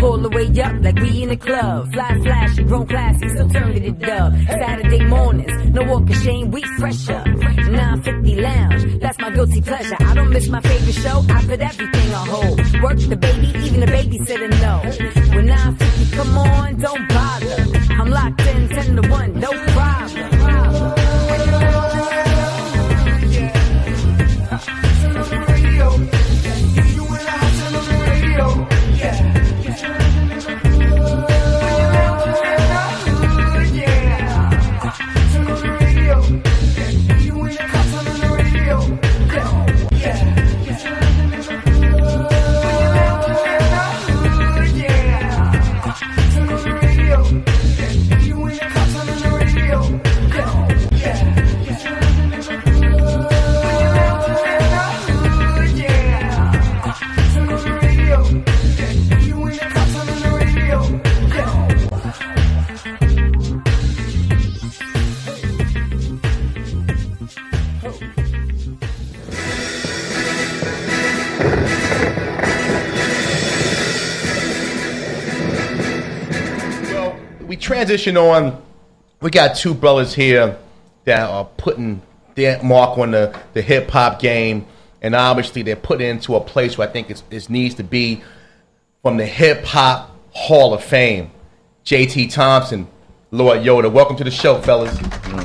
Pull the way up like we in the club. Fly flashy, grown classy, still turn to the dub. Saturday mornings, no walk of shame, we fresher. 950 lounge, that's my guilty pleasure. I don't miss my favorite show, I put everything on hold. Work the baby, even the babysitter know. When 950 come on, don't bother. I'm locked in 10 to 1, no problem. Transition on. We got two brothers here that are putting their mark on the hip hop game, and obviously they're put into a place where I think it needs to be, from the hip hop Hall of Fame. JT Thompson, Lord Yoda, welcome to the show, fellas.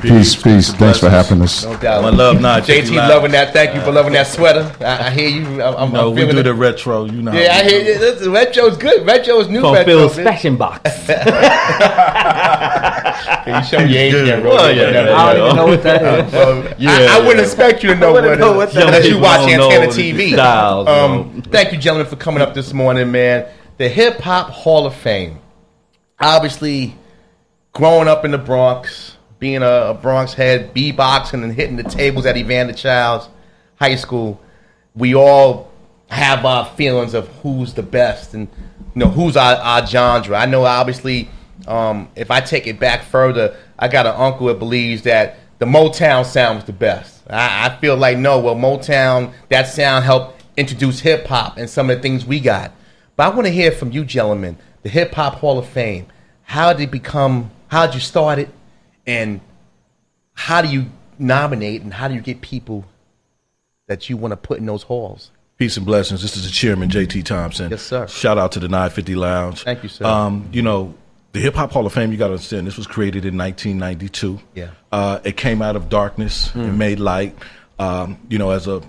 Peace. Thanks for having us. No doubt. My love, JT loving that. Thank you for loving that sweater. I hear you. I'm we do the retro. You know. Yeah, I hear you. Listen, retro's good. Retro's new. From Phil's fashion box. Can you show your age there, bro? I don't even know what that is. I wouldn't expect you to know what it is unless you watch Antenna TV. Styles, thank you, gentlemen, for coming up this morning, man. The Hip Hop Hall of Fame. Obviously, growing up in the Bronx, being a Bronx head, beatboxing and hitting the tables at Evander Childs High School, we all have our feelings of who's the best and who's our genre. I know, obviously, if I take it back further, I got an uncle that believes that the Motown sound was the best. I feel like, Motown, that sound helped introduce hip-hop and some of the things we got. But I want to hear from you gentlemen, the Hip Hop Hall of Fame. How did you start it, and how do you nominate, and how do you get people that you want to put in those halls? Peace and blessings. This is the chairman, JT Thompson. Yes, sir. Shout out to the 950 Lounge. Thank you, sir. The Hip Hop Hall of Fame, you got to understand, this was created in 1992. Yeah. It came out of darkness and made light. As a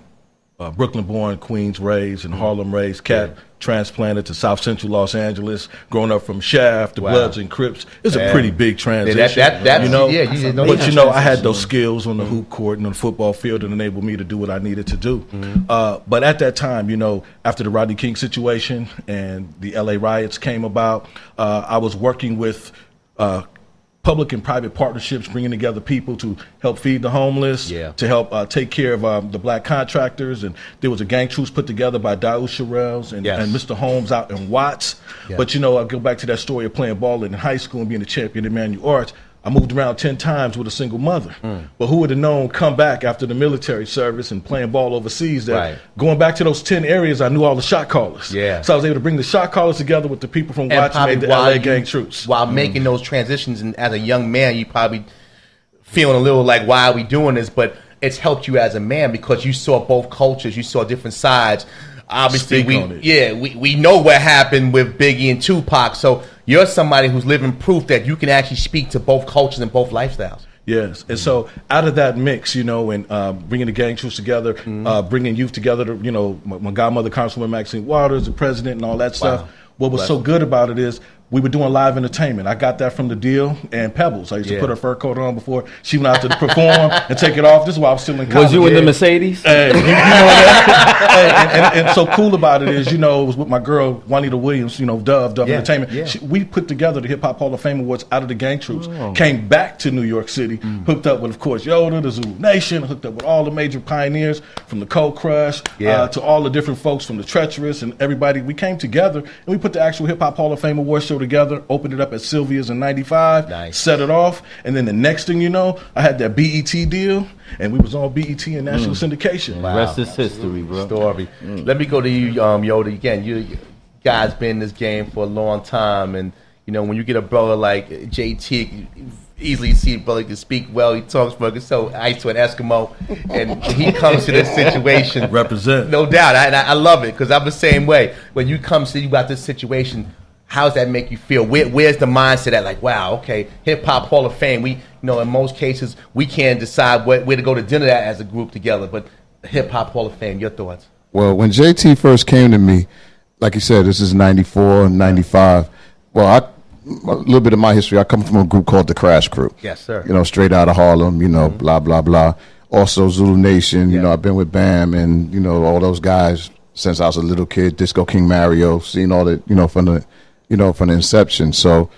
Brooklyn-born, Queens raised, and Harlem raised cat, transplanted to South Central Los Angeles, growing up from Shaft to Bloods and Crips. It's a pretty big transition. I had those skills on the hoop court and on the football field that enabled me to do what I needed to do. But at that time, after the Rodney King situation and the LA riots came about, I was working with public and private partnerships, bringing together people to help feed the homeless, to help take care of the black contractors. And there was a gang truce put together by Daoud Sherrills and Mr. Holmes out in Watts. But, I go back to that story of playing ball in high school and being a champion in Manual Arts. I moved around 10 times with a single mother. But who would have known, come back after the military service and playing ball overseas, that going back to those 10 areas, I knew all the shot callers. So I was able to bring the shot callers together with the people from Watts and made the LA gang troops. While making those transitions, and as a young man, you probably feeling a little like, why are we doing this? But it's helped you as a man because you saw both cultures, you saw different sides. Obviously, we know what happened with Biggie and Tupac. So you're somebody who's living proof that you can actually speak to both cultures and both lifestyles. Yes, and so out of that mix, and bringing the gang troops together, bringing youth together, my godmother, Congresswoman Maxine Waters, the president, and all that stuff. What was so good about it is we were doing live entertainment. I got that from the deal and Pebbles. I used to put her fur coat on before she went out to perform and take it off. This is why I was still in college. Was you in the Mercedes? Hey, you know that? And so cool about it is, it was with my girl Juanita Williams, Dove Entertainment. Yeah. We put together the Hip Hop Hall of Fame Awards out of the Gang Troops. Came back to New York City, hooked up with, of course, Yoda, the Zulu Nation, hooked up with all the major pioneers from the Cold Crush to all the different folks from the Treacherous and everybody. We came together and we put the actual Hip Hop Hall of Fame Awards show together, opened it up at Sylvia's in 95, set it off, and then the next thing you know, I had that BET deal, and we was on BET and national syndication. Wow. Rest is history, bro. Story. Let me go to you, Yoda. Again, you guys been in this game for a long time, and when you get a brother like JT, you easily see a brother can speak well. He talks so ice to an Eskimo, and he comes to this situation. Represent. No doubt. I love it because I'm the same way. When you come to you about this situation, how does that make you feel? Where's the mindset at? Like, wow, okay, Hip Hop Hall of Fame. We, in most cases, we can't decide where to go to dinner at as a group together. But Hip Hop Hall of Fame, your thoughts? Well, when JT first came to me, like you said, this is 94, 95. Well, a little bit of my history, I come from a group called the Crash Crew. Yes, sir. Straight out of Harlem, blah, blah, blah. Also Zulu Nation, I've been with Bam and, all those guys since I was a little kid, Disco King Mario, seen all that, from the inception. So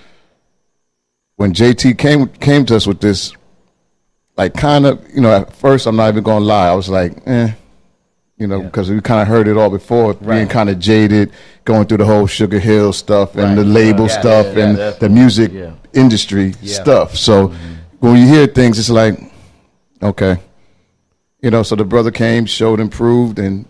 when JT came to us with this, like kind of, at first, I'm not even going to lie, I was like, because we kind of heard it all before, being kind of jaded, going through the whole Sugar Hill stuff and the label stuff and the music industry stuff. So when you hear things, it's like, okay. So the brother came, showed, improved, and,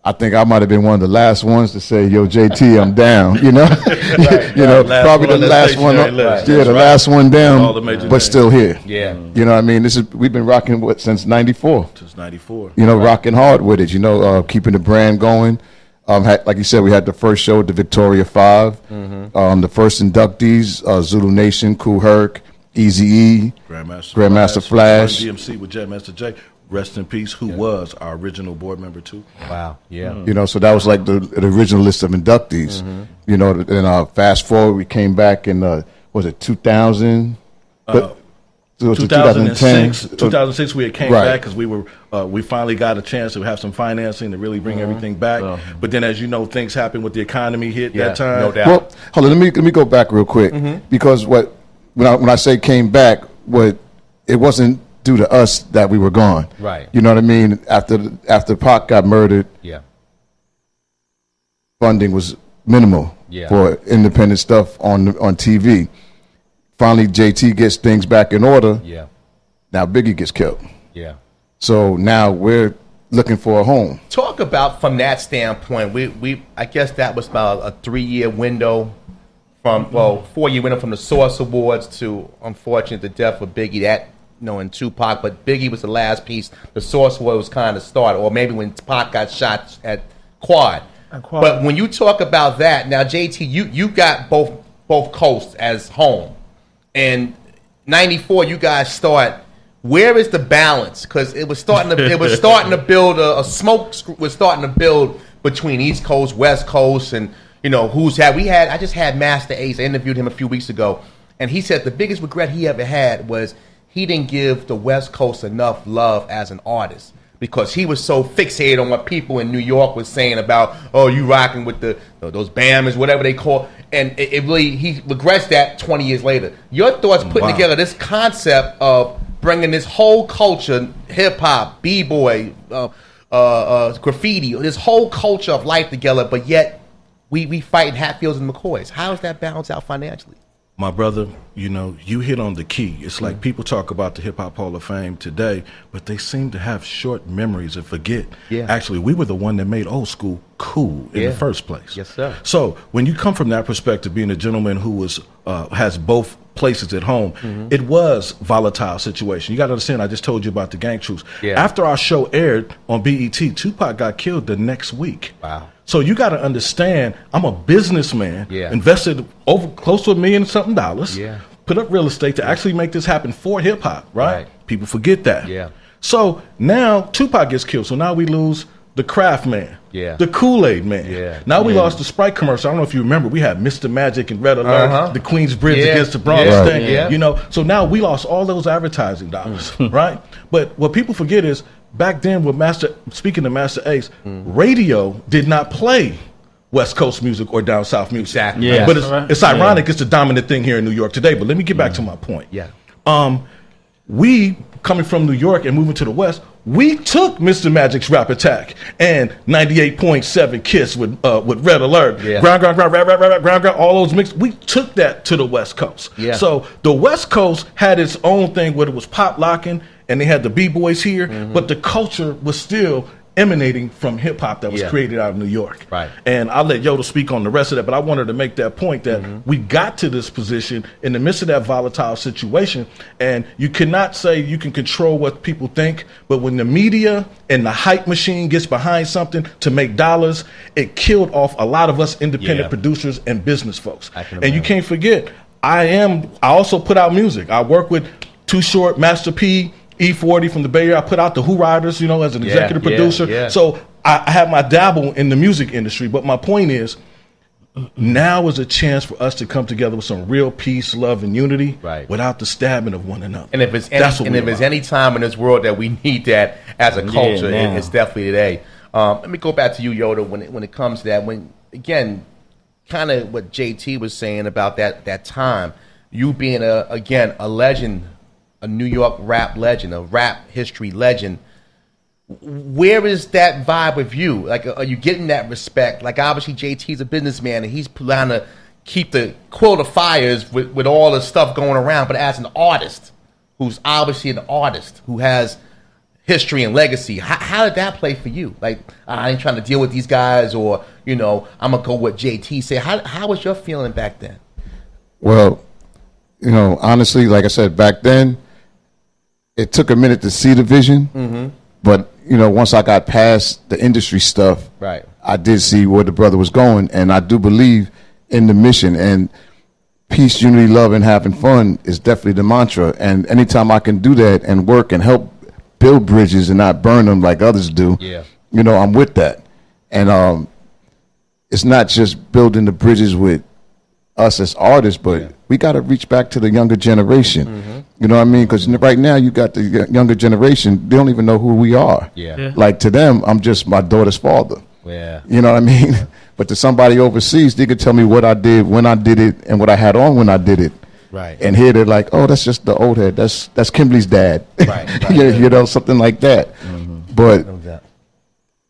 I think I might have been one of the last ones to say, yo, JT, I'm down, probably the last one, last one down, but still here. Yeah. You know what I mean? We've been rocking since 94. Since 94. Rocking hard with it, keeping the brand going. Like you said, we had the first show at the Victoria 5, the first inductees, Zulu Nation, Kool Herc, Eazy-E, Grandmaster Flash. DMC with Jet Master J. Rest in peace, who was our original board member too. Wow, yeah. So that was like the original list of inductees. And fast forward, we came back in, was it 2000? 2006. 2006, we had came back because we finally got a chance to have some financing to really bring everything back. But then, as you know, things happened with the economy hit that time. No doubt. Well, hold on, let me go back real quick because when I say came back, it wasn't due to us that we were gone. Right. You know what I mean? After Pac got murdered, funding was minimal for independent stuff on TV. Finally, JT gets things back in order. Yeah. Now Biggie gets killed. Yeah. So now we're looking for a home. Talk about from that standpoint. We I guess that was about a 3-year window from 4-year window from the Source Awards to unfortunately the death of Biggie. That and Tupac, but Biggie was the last piece. The Source Award was kind of started, or maybe when Pac got shot at Quad. But when you talk about that, now JT, you got both coasts as home, and 94, you guys start. Where is the balance? Because it was starting to build a smoke was starting to build between East Coast, West Coast, and I just had Master Ace. I interviewed him a few weeks ago, and he said the biggest regret he ever had was he didn't give the West Coast enough love as an artist because he was so fixated on what people in New York was saying about, you rocking with those Bammers, whatever they call, and it really, he regrets that 20 years later. Your thoughts putting together this concept of bringing this whole culture, hip hop, b-boy, graffiti, this whole culture of life together, but yet we fight in Hatfields and McCoys. How does that balance out financially? My brother, you hit on the key. It's like people talk about the Hip Hop Hall of Fame today, but they seem to have short memories and forget. Yeah. Actually, we were the one that made old school cool in the first place. Yes, sir. So when you come from that perspective, being a gentleman who has both places at home, it was volatile situation. You got to understand, I just told you about the Gang Troops. Yeah. After our show aired on BET, Tupac got killed the next week. Wow. So you got to understand, I'm a businessman, invested over close to $1 million something, put up real estate to actually make this happen for hip hop, right? People forget that. Yeah. So now Tupac gets killed. So now we lose the Kraft man, Yeah. the Kool-Aid man. Yeah. Now we lost the Sprite commercial. I don't know if you remember. We had Mr. Magic and Red Alert, the Queens Bridge Yeah. against the Bronx Yeah. thing. Yeah. You know, so now we lost all those advertising dollars, right? But what people forget is back then with speaking to Master Ace, radio did not play West Coast music or down South music. Exactly. Yeah. But Right. it's ironic. It's the dominant thing here in New York today. But let me get back to my point. Yeah. We coming from New York and moving to the West, we took Mr. Magic's Rap Attack and 98.7 Kiss with Red Alert, Yeah. ground, all those mixed. We took that to the West Coast. Yeah. So the West Coast had its own thing where it was pop locking and they had the B-boys here, but the culture was still emanating from hip hop that was Yeah. created out of New York. Right. And I'll let Yoda speak on the rest of that, but I wanted to make that point that we got to this position in the midst of that volatile situation. And you cannot say you can control what people think, but when the media and the hype machine gets behind something to make dollars, it killed off a lot of us independent Yeah. producers and business folks. I can And you imagine. can't forget, I also put out music. I work with Too Short, Master P, E40 from the Bay Area. I put out the Who Riders, you know, as an Yeah, executive yeah, producer. yeah. So I have my dabble in the music industry. But my point is, now is a chance for us to come together with some real peace, love, and unity Right. without the stabbing of one another. And if it's That's what any, and we if it's about. any time in this world that we need that as a culture, now. it's definitely today. Let me go back to you, Yoda. When it comes to that, when again, kind of what JT was saying about that time, you being a legend, a New York rap legend, a rap history legend. Where is that vibe with you? Like, are you getting that respect? Like, obviously, JT's a businessman, and he's trying to keep the quota fires with all the stuff going around. But as an artist, who's obviously an artist, who has history and legacy, how did that play for you? Like, I ain't trying to deal with these guys, or, you know, I'm going to go with JT say. How was your feeling back then? Well, you know, honestly, like I said, back then, it took a minute to see the vision, but you know, once I got past the industry stuff, Right. I did see where the brother was going, and I do believe in the mission. And peace, unity, love, and having fun is definitely the mantra. And anytime I can do that and work and help build bridges and not burn them like others do, Yeah. you know, I'm with that. And it's not just building the bridges with us as artists, but we got to reach back to the younger generation. You know what I mean? Because right now you got the younger generation, they don't even know who we are. Yeah. Like to them, I'm just my daughter's father. Yeah. You know what I mean? But to somebody overseas, they could tell me what I did, when I did it, and what I had on when I did it. Right. And here they're like, oh, that's just the old head. That's Kimberly's dad. Right, right. You know, something like that. But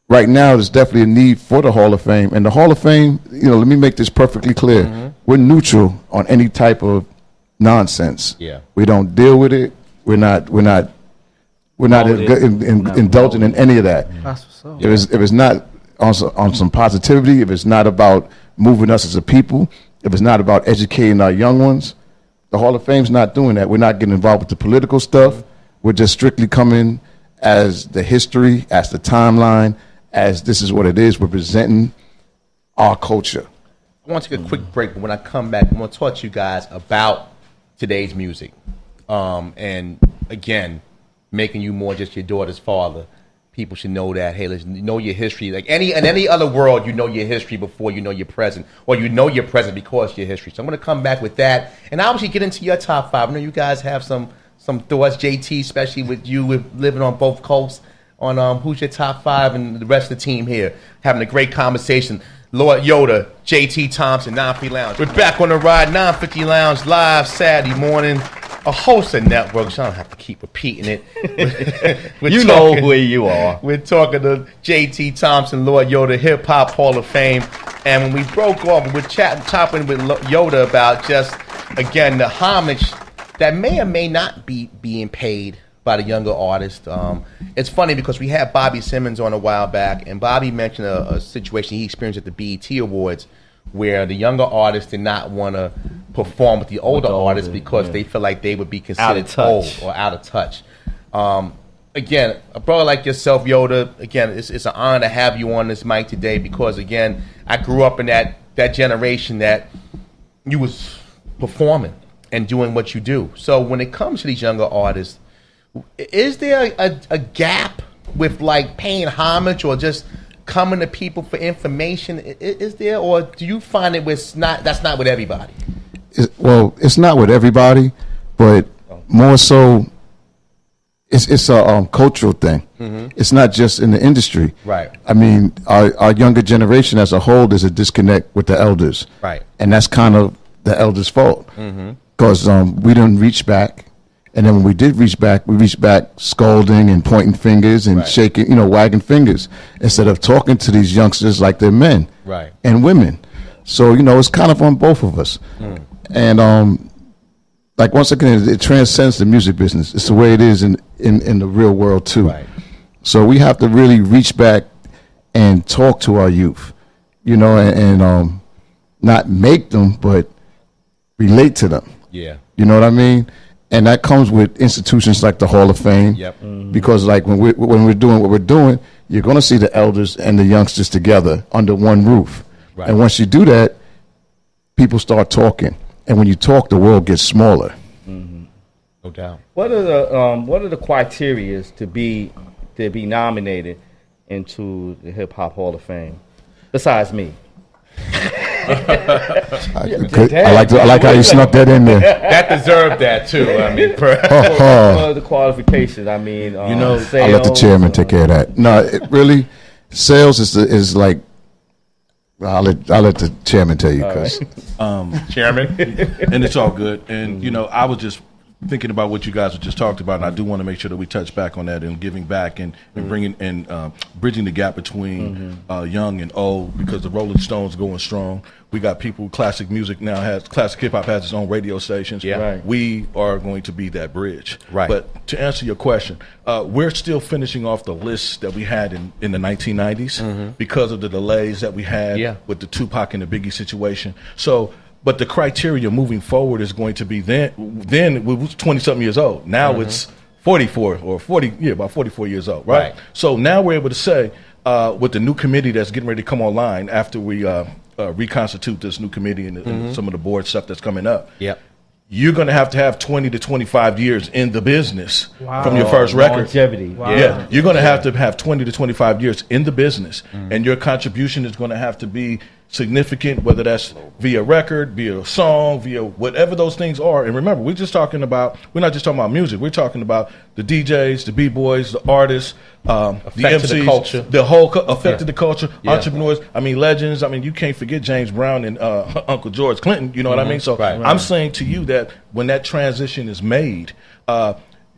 right now, there's definitely a need for the Hall of Fame. And the Hall of Fame, you know, let me make this perfectly clear. We're neutral on any type of nonsense. Yeah. We don't deal with it. We're not indulging in any of that. If it's not on some positivity, if it's not about moving us as a people, if it's not about educating our young ones, the Hall of Fame's not doing that. We're not getting involved with the political stuff. We're just strictly coming as the history, as the timeline, as this is what it is. We're presenting our culture. I want to take a quick break, but when I come back, I'm going to talk to you guys about today's music. And again, making you more just your daughter's father. People should know that. Hey, listen, know your history. Like in any other world, you know your history before you know your present, or you know your present because of your history. So I'm going to come back with that, and obviously get into your top five. I know you guys have some thoughts, JT, especially with living on both coasts, on who's your top five, and the rest of the team here having a great conversation. Lord Yoda, JT Thompson, 950 Lounge. We're back on the ride, 950 Lounge, live Saturday morning. A host of networks, I don't have to keep repeating it. You know where you are. We're talking to JT Thompson, Lord Yoda, Hip Hop Hall of Fame. And when we broke off, we're chopping with Yoda about just, again, the homage that may or may not be being paid by the younger artist. It's funny because we had Bobby Simmons on a while back, and Bobby mentioned a situation he experienced at the BET Awards where the younger artists did not want to perform with the older artists because they feel like they would be considered old or out of touch. Again, a brother like yourself, Yoda, again, it's an honor to have you on this mic today because, again, I grew up in that generation that you was performing and doing what you do. So when it comes to these younger artists, is there a gap with like paying homage or just coming to people for information? Is there, or do you find it with that's not with everybody? It's not with everybody, but more so, it's a cultural thing. It's not just in the industry. Right. I mean, our younger generation as a whole, there's a disconnect with the elders. Right. And that's kind of the elders' fault. Because we didn't reach back. And then when we did reach back, we reached back scolding and pointing fingers and shaking, wagging fingers, instead of talking to these youngsters like they're men and women. So, it's kind of on both of us. And like, once again, it transcends the music business. It's the way it is in the real world too. Right. So we have to really reach back and talk to our youth, and not make them, but relate to them. Yeah. You know what I mean? And that comes with institutions like the Hall of Fame. Yep. Because like when we're doing what we're doing, you're going to see the elders and the youngsters together under one roof. Right. And once you do that, people start talking. And when you talk, the world gets smaller. No doubt. What are the criteria to be nominated into the Hip Hop Hall of Fame? Besides me. I like how you snuck that in there. That deserved that too. I mean, What are the qualifications? I mean, I'll let the chairman take care of that. No, really, sales is like. I'll let the chairman tell you, because Chairman. And it's all good. And I was just thinking about what you guys have just talked about, and I do want to make sure that we touch back on that and giving back and bringing and bridging the gap between young and old, because the Rolling Stones going strong. We got people. Classic music now classic hip hop has its own radio stations. Yeah. Right. We are going to be that bridge. Right. But to answer your question, we're still finishing off the list that we had in the 1990s because of the delays that we had with the Tupac and the Biggie situation. So, but the criteria moving forward is going to be then we was 20-something years old. Now it's 44 or 40, about 44 years old, right? So now we're able to say, with the new committee that's getting ready to come online after we reconstitute this new committee and some of the board stuff that's coming up. Yep. You're going to have 20 to 25 years in the business from your first record. Longevity. Wow. Yeah, you're going to have 20 to 25 years in the business, and your contribution is going to have to be significant, whether that's via record, via song, via whatever those things are. And remember, we're not just talking about music. We're talking about the DJs, the B-boys, the artists, the MCs, the culture. the whole affected the culture, entrepreneurs. I mean, legends. I mean, you can't forget James Brown and Uncle George Clinton. You know what I mean? So I'm saying to you that when that transition is made,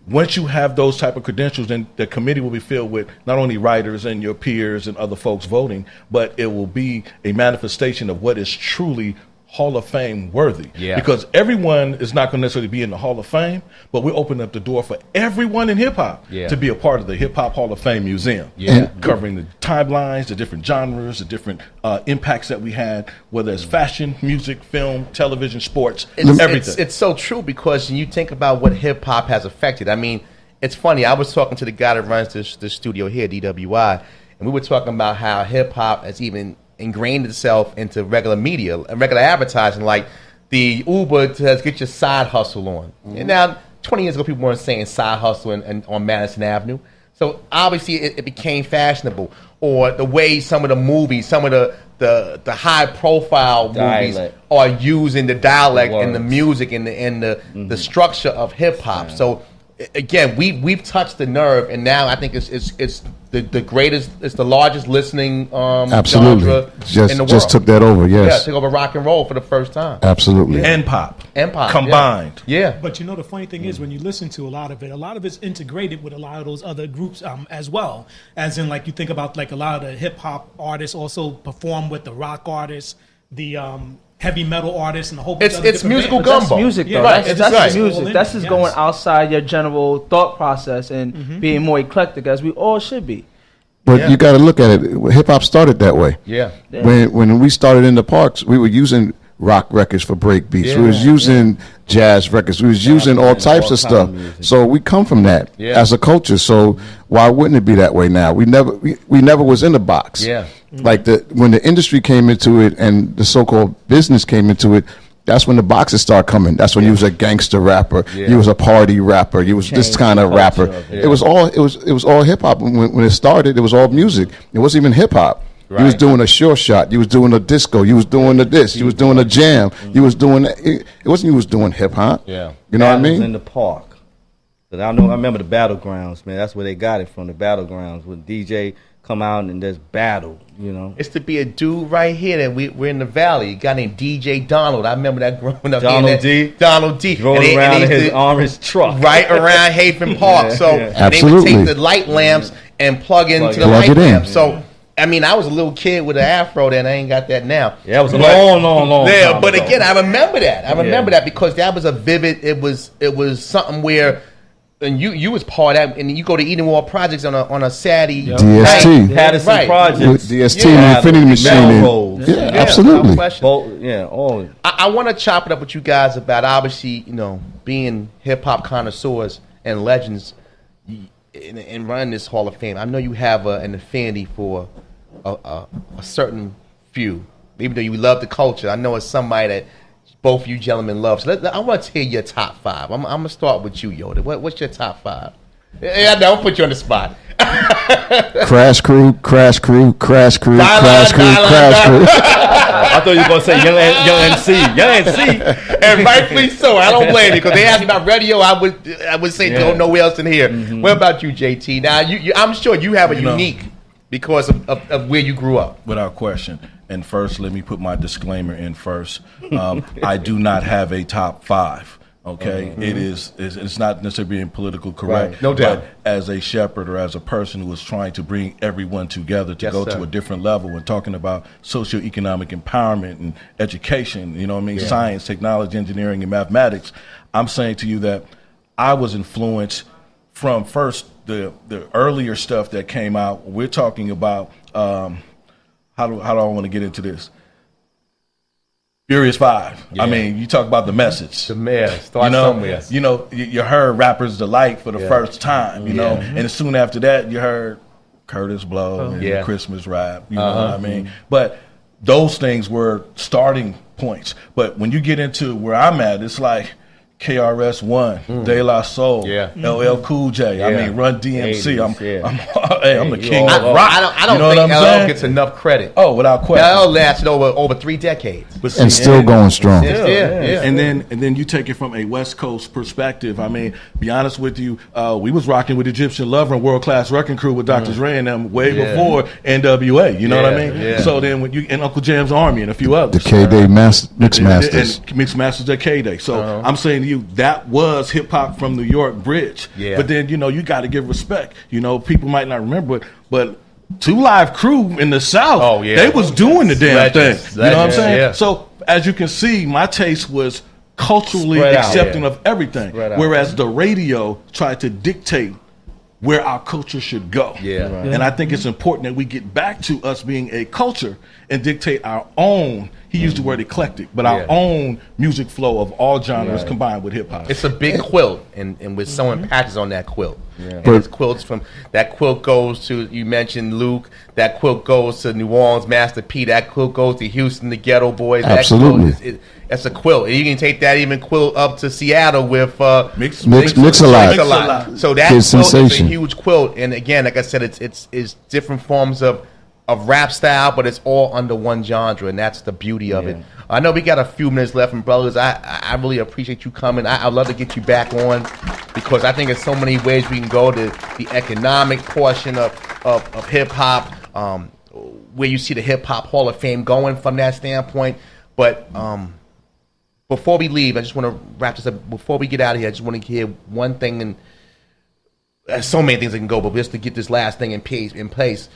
once you have those type of credentials, then the committee will be filled with not only writers and your peers and other folks voting, but it will be a manifestation of what is truly Hall of Fame worthy. Yeah. Because everyone is not going to necessarily be in the Hall of Fame, but we're opening up the door for everyone in hip hop to be a part of the Hip Hop Hall of Fame Museum. Yeah. Covering the timelines, the different genres, the different impacts that we had, whether it's fashion, music, film, television, sports, everything. It's so true, because you think about what hip hop has affected. I mean, it's funny. I was talking to the guy that runs this studio here, DWI, and we were talking about how hip hop has even ingrained itself into regular media and regular advertising, like the Uber to get your side hustle on. And now, 20 years ago, people weren't saying side hustle and on Madison Avenue. So obviously, it became fashionable. Or the way some of the movies, some of the high profile movies are using the dialect and the music and the structure of hip hop. So again, we've touched the nerve, and now I think it's the greatest, it's the largest listening absolutely genre in the world. Just took that over. Yes. Yeah, took over rock and roll for the first time. Absolutely. And pop combined. Yeah. But the funny thing is, when you listen to a lot of it's integrated with a lot of those other groups as well. As in, like, you think about, like, a lot of the hip hop artists also perform with the rock artists, the heavy metal artists, and a whole bunch of it's musical gumbo. That's music, though. Right. That's music. That's just going outside your general thought process and being more eclectic, as we all should be. But you got to look at it. Hip hop started that way. Yeah. When we started in the parks, we were using rock records for break beats. We was using jazz records. We was using all types of stuff. So we come from that as a culture. So why wouldn't it be that way now? We never was in the box. Yeah. Like when the industry came into it and the so-called business came into it, That's when the boxes start coming. That's when you was a gangster rapper. Yeah. You was a party rapper. You was this Changed kind of the rapper. culture of it. It was all hip hop when it started. It was all music. It wasn't even hip hop. You was Right. doing a sure shot. You was doing a disco. You was doing the this. You was doing a jam. You was doing it wasn't you was doing hip hop. Yeah. You know what I Battles in mean? the park. But I remember the battlegrounds, man. That's where they got it from. The battlegrounds when DJ come out and there's battle. You know. It's to be a dude right here that we're in the valley. A guy named DJ Donald. I remember that growing up. Donald hearing D. that. Donald D. Drove And they around in used his to- orange truck. right around Haven Park. Yeah, So yeah. and they would Absolutely. take the light lamps and plug into the Plug light it in. lamps. So I mean, I was a little kid with an afro then. I ain't got that now. Yeah, it was a But- long Yeah, time but ago. again, I remember that. I remember Yeah. that because that was a vivid. It was something where, and you was part of that. And you go to Eden Wall Projects on a Saturday. DST. night. Patterson Right. Projects. With DST Yeah. and the Infinity Machine. and- Melrose. yeah, Yeah, absolutely. no question. All I want to chop it up with you guys about obviously, being hip hop connoisseurs and legends and running this Hall of Fame. I know you have an affinity for a certain few, even though you love the culture. I know it's somebody that both of you gentlemen love. So I want to hear your top five. I'm gonna start with you, Yoda. What's your top five? Yeah, I don't put you on the spot. Crash Crew, Crash Crew, Crash Crew, Dial Crash on, Crew, dial on, Crash dial Crew. I thought you were gonna say Young MC. Young MC. And rightfully so. I don't blame you because they asked me about radio. I would say Yeah. don't nowhere else in here. What about you, JT? Now I'm sure you have a You know. unique because of where you grew up. Without question. And first, let me put my disclaimer in first. I do not have a top five. Okay, it's not necessarily being political correct. Right, no doubt. But as a shepherd or as a person who is trying to bring everyone together to Yes, go sir. to a different level and talking about socioeconomic empowerment and education, science, technology, engineering, and mathematics, I'm saying to you that I was influenced from first the earlier stuff that came out. We're talking about how do I want to get into this? Furious 5. Yeah. I mean, you talk about the message. The mayor start somewhere. You heard Rapper's Delight for the first time, and soon after that, you heard Curtis Blow and Yeah. Christmas Rap, you know what I mean? But those things were starting points. But when you get into where I'm at, it's like KRS-One, De La Soul, Yeah. LL Cool J, I Yeah. mean, Run DMC. 80s, yeah. I'm the you king all of over. rock. I don't you know think what I'm LL saying? gets enough credit. Oh, without question. LL lasted over 3 decades. But And see, still going strong. Yeah. And then you take it from a West Coast perspective. I mean, be honest with you, we was rocking with Egyptian Lover and World Class Wrecking Crew with Dr. Dre and them way Yeah. before NWA. You know what I Yeah, mean? yeah. So then when you and Uncle Jam's Army and a few The others. K-Day Mix Masters. And Mix Masters at K-Day. So I'm saying to you, that was hip hop from New York Bridge. Yeah. But then, you got to give respect. People might not remember it, but Two Live Crew in the South, Oh, yeah. they was doing the damn Legends, thing. You know what I'm legends, saying? yeah. So as you can see, my taste was culturally Spread out, accepting yeah. of everything, Spread out. whereas the radio tried to dictate where our culture should go. Yeah. Right. And I think it's important that we get back to us being a culture and dictate our own, he used the word eclectic, but our Yeah. own music flow of all genres combined with hip hop. It's a big quilt, and with sewing patches on that quilt. And But- it's quilts from that quilt goes to, you mentioned Luke. That quilt goes to New Orleans, Master P. That quilt goes to Houston, the Ghetto Boys. Absolutely. That quilt that's a quilt, and you can take that even quilt up to Seattle with Mix a lot. So that Kid quilt Sensation. is a huge quilt, and again, like I said, it's different forms of rap style, but it's all under one genre, and that's the beauty of it. I know we got a few minutes left, and brothers, I really appreciate you coming. I'd love to get you back on because I think there's so many ways we can go to the economic portion of hip hop, where you see the Hip Hop Hall of Fame going from that standpoint. But before we leave, I just want to wrap this up. Before we get out of here, I just want to hear one thing, and there's so many things that can go, but just to get this last thing in place.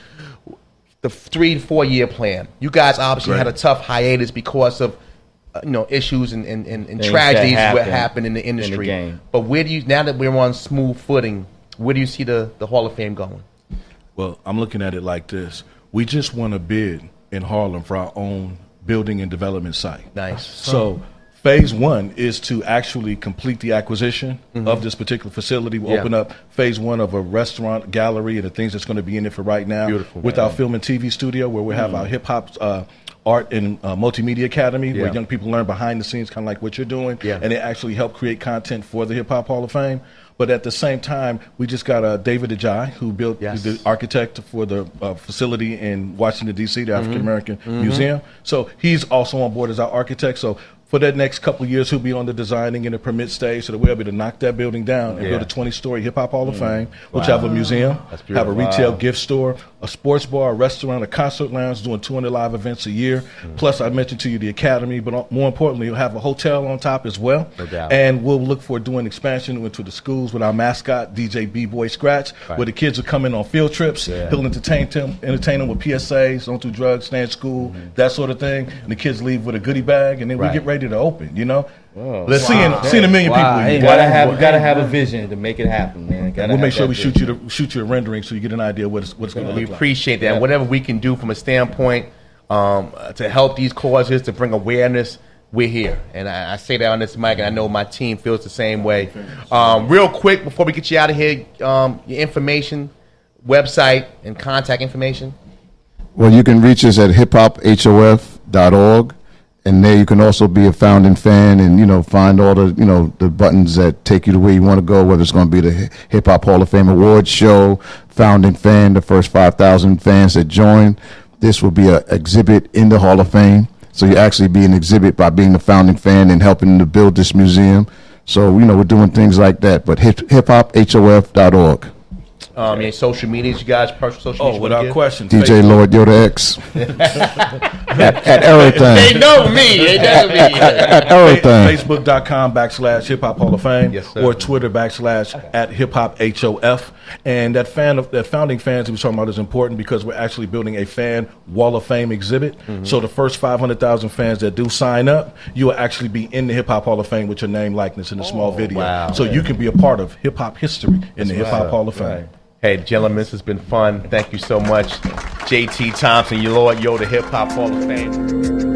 The 3 to 4 year plan. You guys obviously had a tough hiatus because of issues and tragedies that happened in the industry. game. But where do you, now that we're on smooth footing, where do you see the Hall of Fame going? Well, I'm looking at it like this. We just won a bid in Harlem for our own building and development site. Nice. So Phase 1 is to actually complete the acquisition of this particular facility. We'll open up phase 1 of a restaurant, gallery, and the things that's going to be in it for right now. Beautiful, with our film and TV studio, where we have our hip hop art and multimedia academy, where young people learn behind the scenes, kind of like what you're doing, and they actually help create content for the Hip Hop Hall of Fame. But at the same time, we just got David Ajay, who built the architect for the facility in Washington, D.C., the African American Museum. So he's also on board as our architect. So for that next couple of years, he'll be on the designing and the permit stage, so that we'll be able to knock that building down and build a 20-story Hip Hop Hall of Fame, which have a museum, have a retail gift store, a sports bar, a restaurant, a concert lounge, doing 200 live events a year. Plus, I mentioned to you the academy, but more importantly, you'll have a hotel on top as well. No doubt. And we'll look for doing expansion into the schools with our mascot, DJ B-Boy Scratch, where the kids will come in on field trips. He'll entertain them with PSAs, don't do drugs, stay in school, that sort of thing. And the kids leave with a goodie bag, and then we get ready to open, you know? Seeing a million people. You gotta have a vision to make it happen, man. We'll make sure we shoot you a rendering so you get an idea what it's going to We look like. appreciate that. And whatever we can do from a standpoint to help these causes, to bring awareness, we're here. And I say that on this mic, and I know my team feels the same way. Real quick, before we get you out of here, your information, website, and contact information. Well, you can reach us at hiphophof.org. And there you can also be a founding fan and, you know, find all the, you know, the buttons that take you to where you want to go, whether it's going to be the Hip Hop Hall of Fame Awards show, founding fan, the first 5,000 fans that join. This will be an exhibit in the Hall of Fame. So you actually be an exhibit by being the founding fan and helping to build this museum. So, you know, we're doing things like that. But hiphophof.org. Your social medias, you guys, personal social media. Without question. DJ Lord Yoda X. at everything. They know me. They know me. At everything. Facebook.com/Hip Hop Hall of Fame, Yes, sir. or Twitter @ Hip Hop HOF. And that founding fans he was talking about is important because we're actually building a fan Wall of Fame exhibit. So the first 500,000 fans that do sign up, you will actually be in the Hip Hop Hall of Fame with your name, likeness, in a small video. wow. So you can be a part of hip hop history in the Hip Hop Hall of Fame. Hey, gentlemen, this has been fun. Thank you so much. JT Thompson, your Lord Yoda Hip Hop Hall of Fame.